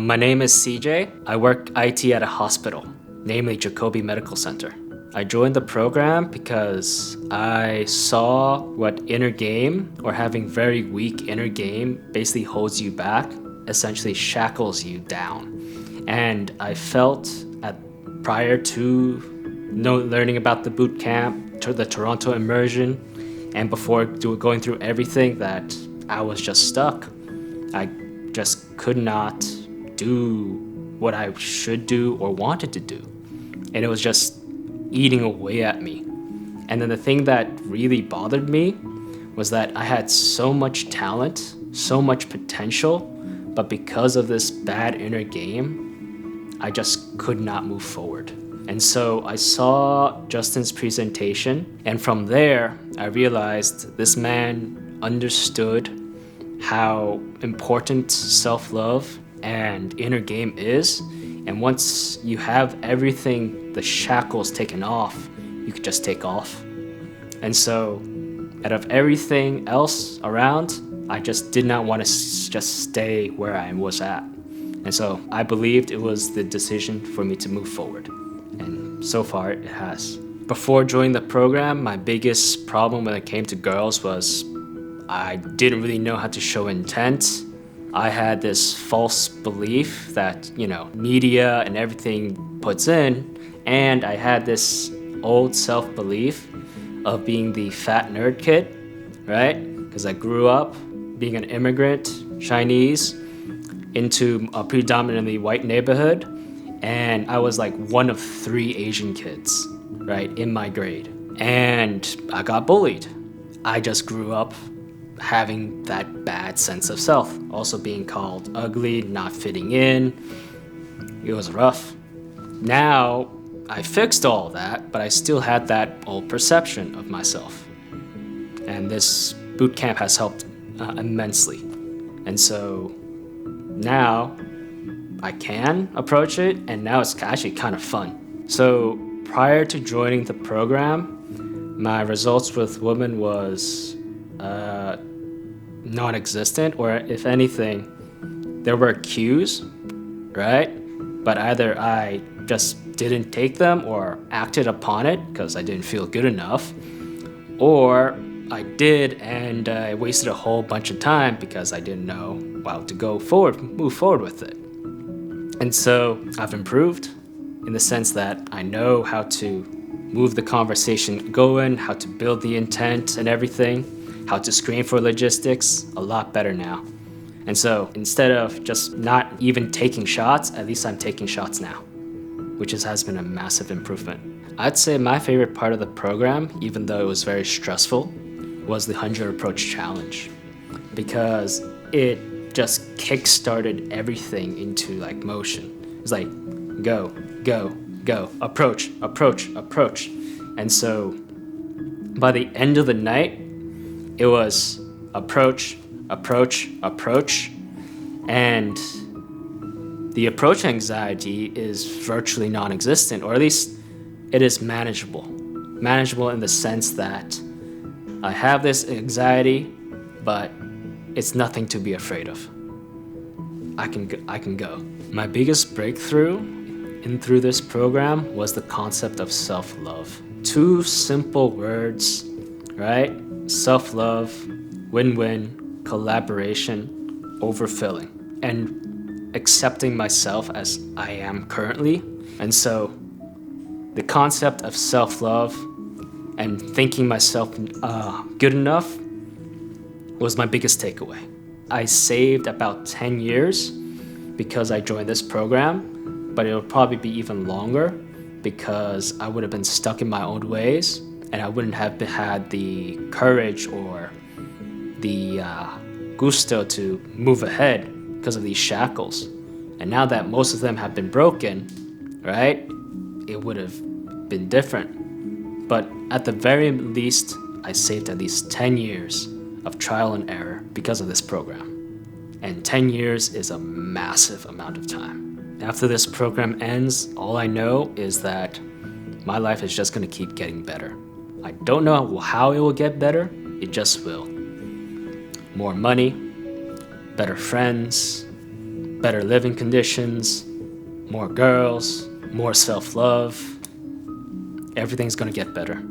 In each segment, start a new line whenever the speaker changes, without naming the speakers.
My name is CJ. I work IT at a hospital, namely Jacobi Medical Center. I joined the program because I saw what inner game, or having very weak inner game, basically holds you back, essentially shackles you down. And I felt prior to learning about the boot camp, the Toronto immersion, and before going through everything, that I was just stuck. I just could not do what I should do or wanted to do. And it was just eating away at me. And then the thing that really bothered me was that I had so much talent, so much potential, but because of this bad inner game, I just could not move forward. And so I saw Justin's presentation, and from there, I realized this man understood how important self-love and inner game is. And once you have everything, the shackles taken off, you could just take off. And so out of everything else around, I just did not want to just stay where I was at. And so I believed it was the decision for me to move forward. And so far it has. Before joining the program, my biggest problem when it came to girls was I didn't really know how to show intent. I had this false belief that, media and everything puts in, and I had this old self-belief of being the fat nerd kid, right? Because I grew up being an immigrant, Chinese, into a predominantly white neighborhood, and I was like one of 3 Asian kids, right, in my grade. And I got bullied. I just grew up having that bad sense of self, also being called ugly, not fitting in. It was rough. Now I fixed all that, but I still had that old perception of myself. And this boot camp has helped immensely. And so now I can approach it, and now it's actually kind of fun. So prior to joining the program, my results with women was non-existent, or if anything, there were cues, right? But either I just didn't take them or acted upon it because I didn't feel good enough, or I did and I wasted a whole bunch of time because I didn't know how to move forward with it. And so I've improved in the sense that I know how to move the conversation going, how to build the intent and everything, how to screen for logistics, a lot better now. And so instead of just not even taking shots, at least I'm taking shots now, which has been a massive improvement. I'd say my favorite part of the program, even though it was very stressful, was the 100 Approach Challenge, because it just kick-started everything into motion. It's like, go, go, go, approach, approach, approach. And so by the end of the night, it was approach, approach, approach, and the approach anxiety is virtually non-existent, or at least it is manageable. Manageable in the sense that I have this anxiety, but it's nothing to be afraid of. I can go. My biggest breakthrough through this program was the concept of self-love. 2 simple words, right? Self-love, win-win, collaboration, overfilling, and accepting myself as I am currently. And so the concept of self-love and thinking myself good enough was my biggest takeaway. I saved about 10 years because I joined this program, but it'll probably be even longer because I would have been stuck in my old ways, and I wouldn't have had the courage or the gusto to move ahead because of these shackles. And now that most of them have been broken, right, it would have been different. But at the very least, I saved at least 10 years of trial and error because of this program. And 10 years is a massive amount of time. After this program ends, all I know is that my life is just going to keep getting better. I don't know how it will get better, it just will. More money, better friends, better living conditions, more girls, more self-love. Everything's gonna get better.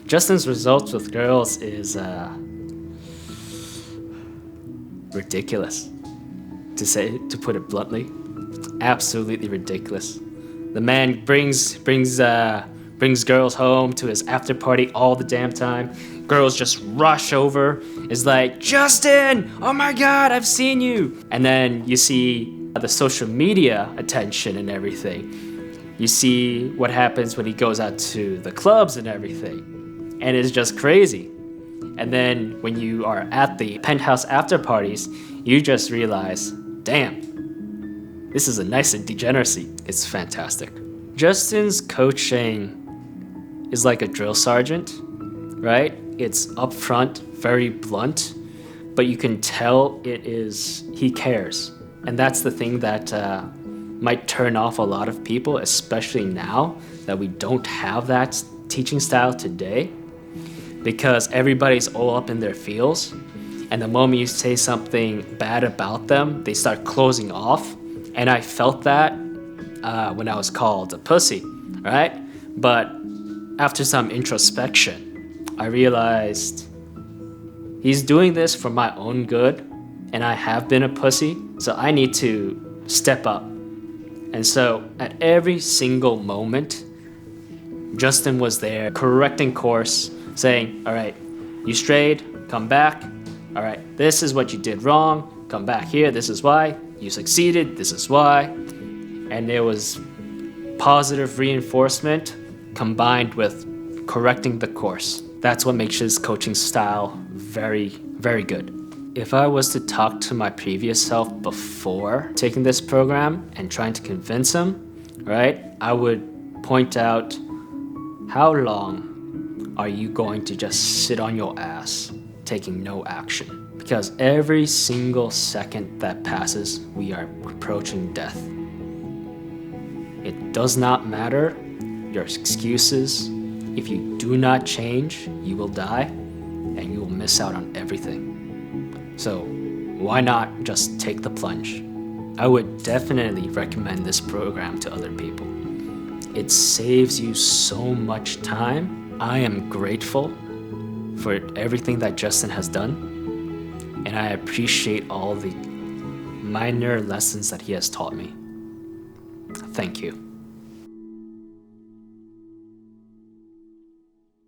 Justin's results with girls is ridiculous, to put it bluntly. Absolutely ridiculous. The man brings girls home to his after party all the damn time. Girls just rush over. It's like, Justin, oh my God, I've seen you. And then you see the social media attention and everything. You see what happens when he goes out to the clubs and everything. And it's just crazy. And then when you are at the penthouse after parties, you just realize, damn, this is a nice degeneracy. It's fantastic. Justin's coaching is like a drill sergeant, right? It's upfront, very blunt, but you can tell he cares. And that's the thing that might turn off a lot of people, especially now that we don't have that teaching style today, because everybody's all up in their feels. And the moment you say something bad about them, they start closing off. And I felt that when I was called a pussy, right? But after some introspection, I realized he's doing this for my own good, and I have been a pussy, so I need to step up. And so at every single moment, Justin was there correcting course, saying, all right, you strayed, come back. All right, this is what you did wrong, come back here, this is why. You succeeded, this is why. And there was positive reinforcement combined with correcting the course. That's what makes his coaching style very, very good. If I was to talk to my previous self before taking this program and trying to convince him, right, I would point out, how long are you going to just sit on your ass taking no action? Because every single second that passes, we are approaching death. It does not matter your excuses. If you do not change, you will die and you will miss out on everything. So why not just take the plunge? I would definitely recommend this program to other people. It saves you so much time. I am grateful for everything that Justin has done. And I appreciate all the minor lessons that he has taught me. Thank you.